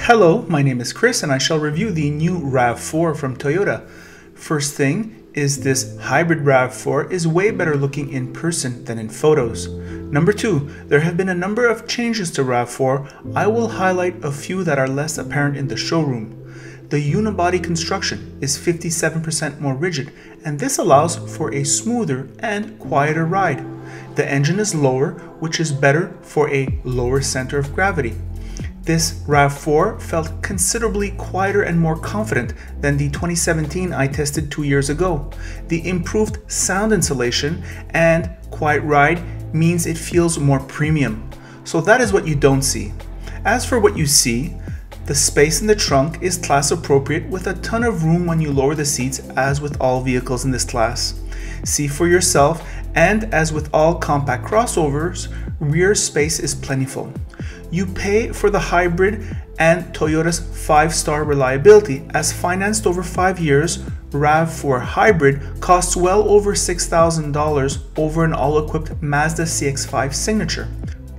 Hello, my name is Chris and I shall review the new RAV4 from Toyota. First thing is this hybrid RAV4 is way better looking in person than in photos. Number two, there have been a number of changes to RAV4. I will highlight a few that are less apparent in the showroom. The unibody construction is 57% more rigid, and this allows for a smoother and quieter ride. The engine is lower, which is better for a lower center of gravity. This RAV4 felt considerably quieter and more confident than the 2017 I tested 2 years ago. The improved sound insulation and quiet ride means it feels more premium. So that is what you don't see. As for what you see, the space in the trunk is class appropriate with a ton of room when you lower the seats, as with all vehicles in this class. See for yourself, and as with all compact crossovers, rear space is plentiful. You pay for the hybrid and Toyota's 5-star reliability, as financed over 5 years. RAV4 Hybrid costs well over $6,000 over an all-equipped Mazda CX-5 Signature.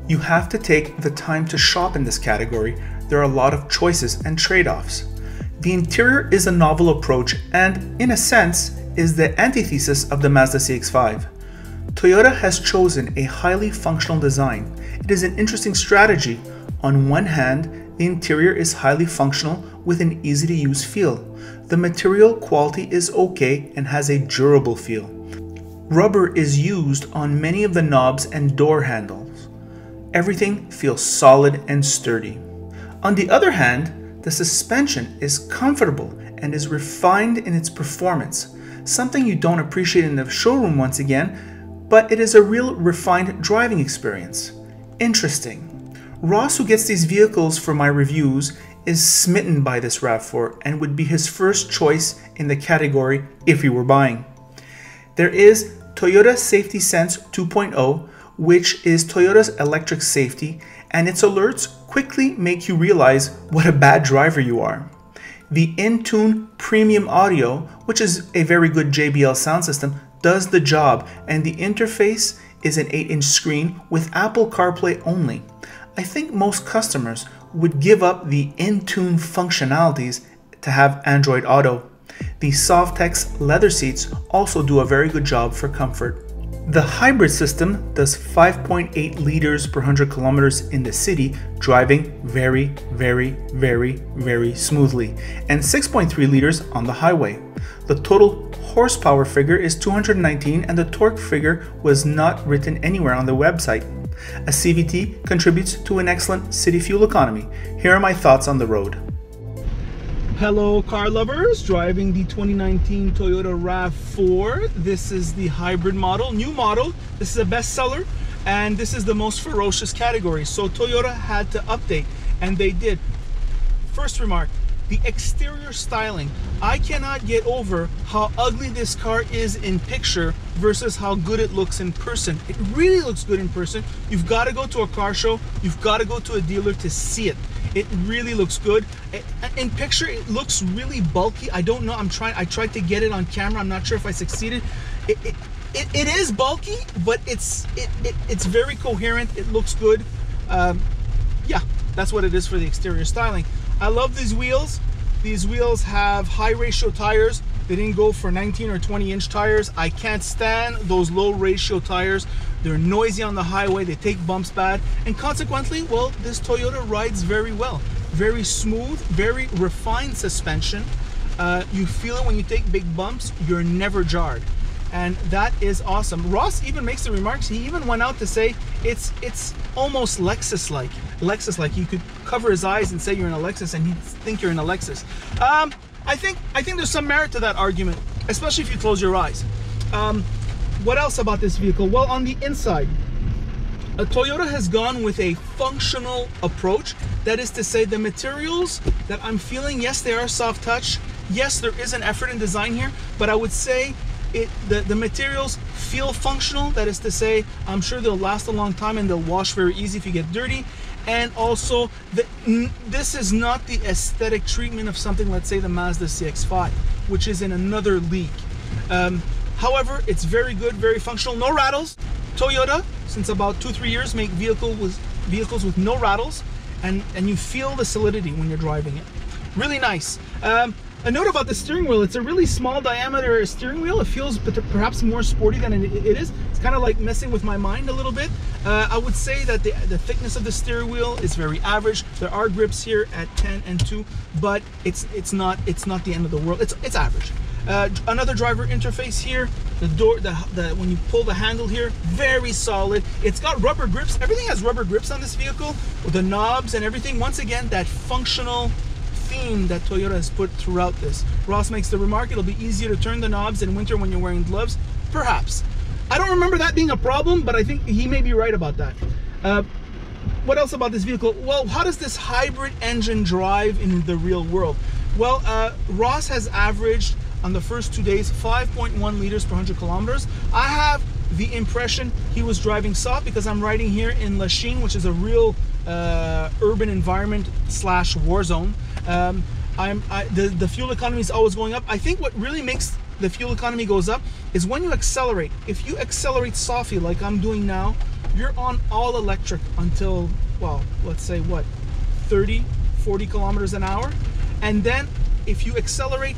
You have to take the time to shop in this category. There are a lot of choices and trade-offs. The interior is a novel approach and, in a sense, is the antithesis of the Mazda CX-5. Toyota has chosen a highly functional design. It is an interesting strategy. On one hand, the interior is highly functional with an easy-to-use feel. The material quality is okay and has a durable feel. Rubber is used on many of the knobs and door handles. Everything feels solid and sturdy. On the other hand, the suspension is comfortable and is refined in its performance, something you don't appreciate in the showroom once again, but it is a real refined driving experience. Interesting. Ross, who gets these vehicles for my reviews, is smitten by this RAV4 and would be his first choice in the category if he were buying. There is Toyota Safety Sense 2.0, which is Toyota's electric safety, and its alerts quickly make you realize what a bad driver you are. The in-tune premium audio, which is a very good JBL sound system, does the job, and the interface is an 8-inch screen with Apple CarPlay only. I think most customers would give up the in-tune functionalities to have Android Auto. The Softex leather seats also do a very good job for comfort. The hybrid system does 5.8 liters per 100 kilometers in the city, driving very, very smoothly, and 6.3 liters on the highway. The total horsepower figure is 219, and the torque figure was not written anywhere on the website. A CVT contributes to an excellent city fuel economy. Here are my thoughts on the road. Hello car lovers, driving the 2019 Toyota RAV4. This is the hybrid model, new model. This is a bestseller, and this is the most ferocious category. So Toyota had to update, and they did. First remark, the exterior styling. I cannot get over how ugly this car is in picture versus how good it looks in person. It really looks good in person. You've got to go to a car show. You've got to go to a dealer to see it. It really looks good. In picture, it looks really bulky. I don't know. I tried to get it on camera. I'm not sure if I succeeded. It is bulky, but it's very coherent. It looks good. Yeah, that's what it is for the exterior styling. I love these wheels. These wheels have high ratio tires. They didn't go for 19 or 20-inch tires. I can't stand those low ratio tires. They're noisy on the highway. They take bumps bad. And consequently, well, this Toyota rides very well. Very smooth, very refined suspension. You feel it when you take big bumps. You're never jarred. And that is awesome. Ross even makes the remarks. He even went out to say it's almost Lexus-like. Lexus-like. You could cover his eyes and say you're in a Lexus, and he'd think you're in a Lexus. I think there's some merit to that argument, especially if you close your eyes. What else about this vehicle? Well, on the inside, Toyota has gone with a functional approach. That is to say, the materials that I'm feeling, yes, they are soft touch. Yes, there is an effort in design here, but I would say the materials feel functional. That is to say, I'm sure they'll last a long time and they'll wash very easy if you get dirty. And also, this is not the aesthetic treatment of something, let's say the Mazda CX-5, which is in another league. However, it's very good, very functional. No rattles. Toyota, since about 2-3 years, make vehicles with no rattles. and you feel the solidity when you're driving it. Really nice. A note about the steering wheel, it's a really small diameter steering wheel. It feels perhaps more sporty than it is. It's kind of like messing with my mind a little bit. I would say that the thickness of the steering wheel is very average. There are grips here at 10 and 2, but it's not the end of the world. It's average. Another driver interface here. The door, when you pull the handle here, very solid. It's got rubber grips. Everything has rubber grips on this vehicle, with the knobs and everything. Once again, that functional theme that Toyota has put throughout this. Ross makes the remark, it'll be easier to turn the knobs in winter when you're wearing gloves. Perhaps. I don't remember that being a problem, but I think he may be right about that. What else about this vehicle? Well, how does this hybrid engine drive in the real world? Well, Ross has averaged on the first 2 days 5.1 liters per 100 kilometers. I have the impression he was driving soft because I'm riding here in Lachine, which is a real urban environment / war zone. The fuel economy is always going up. I think what really makes the fuel economy goes up is when you accelerate. If you accelerate softly like I'm doing now, you're on all electric until, well, let's say what, 30, 40 kilometers an hour. And then if you accelerate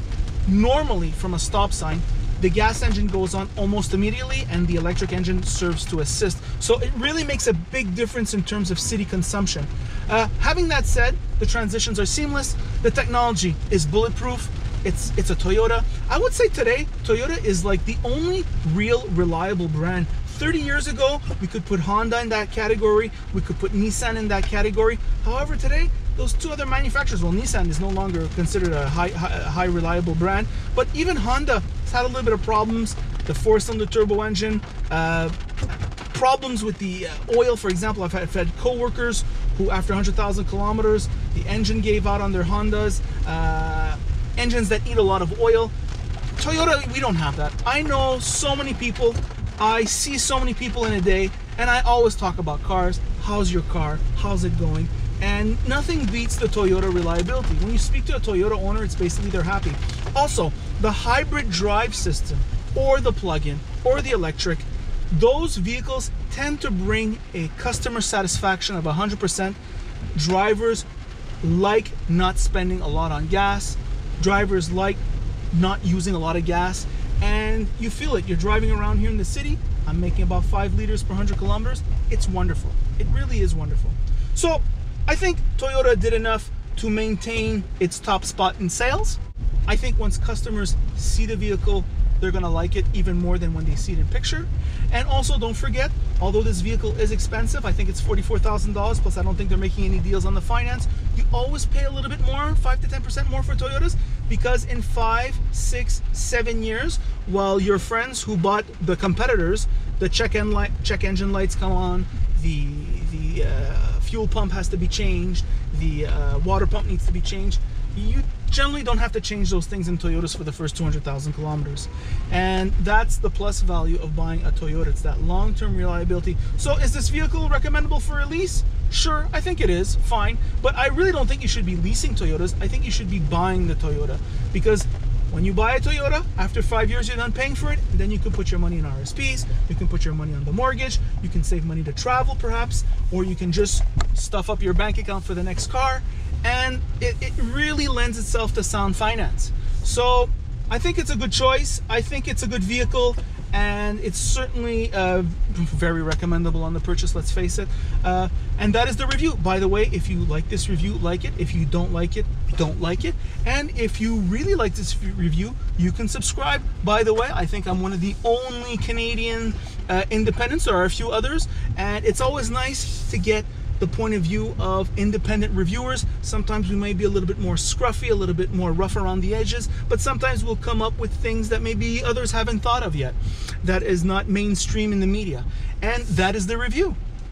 normally from a stop sign, the gas engine goes on almost immediately and the electric engine serves to assist. So it really makes a big difference in terms of city consumption. Having that said, the transitions are seamless. The technology is bulletproof. It's a Toyota. I would say today, Toyota is like the only real reliable brand. 30 years ago, we could put Honda in that category. We could put Nissan in that category. However, today, those two other manufacturers, well, Nissan is no longer considered a high reliable brand, but even Honda has had a little bit of problems. The 4-cylinder turbo engine, problems with the oil. For example, I've had co-workers who, after 100,000 kilometers, the engine gave out on their Hondas. Engines that eat a lot of oil. Toyota, we don't have that. I know so many people. I see so many people in a day, and I always talk about cars. How's your car? How's it going? And nothing beats the Toyota reliability. When you speak to a Toyota owner, it's basically they're happy. Also, the hybrid drive system, or the plug-in, or the electric, those vehicles tend to bring a customer satisfaction of 100%. Drivers like not spending a lot on gas. Drivers like not using a lot of gas. And you feel it. You're driving around here in the city. I'm making about 5 liters per 100 kilometers. It's wonderful. It really is wonderful. So I think Toyota did enough to maintain its top spot in sales. I think once customers see the vehicle, they're gonna like it even more than when they see it in picture. And also, don't forget, although this vehicle is expensive, I think it's $44,000, plus I don't think they're making any deals on the finance, you always pay a little bit more, 5 to 10% more for Toyotas, because in 5, 6, 7 years, while your friends who bought the competitors, the check engine lights come on, the fuel pump has to be changed, the water pump needs to be changed, you generally don't have to change those things in Toyotas for the first 200,000 kilometers. And that's the plus value of buying a Toyota. It's that long-term reliability. So is this vehicle recommendable for a lease? Sure, I think it is, fine. But I really don't think you should be leasing Toyotas. I think you should be buying the Toyota. Because when you buy a Toyota, after 5 years you're done paying for it, and then you can put your money in RSPs, you can put your money on the mortgage, you can save money to travel perhaps, or you can just stuff up your bank account for the next car. And it really lends itself to sound finance. So I think it's a good choice. I think it's a good vehicle, and it's certainly very recommendable on the purchase, let's face it. And that is the review. By the way, if you like this review, like it. If you don't like it, don't like it. And if you really like this review, you can subscribe. By the way, I think I'm one of the only Canadian independents. There are a few others, and it's always nice to get the point of view of independent reviewers. Sometimes we may be a little bit more scruffy, a little bit more rough around the edges, but sometimes we'll come up with things that maybe others haven't thought of yet, that is not mainstream in the media. And that is the review.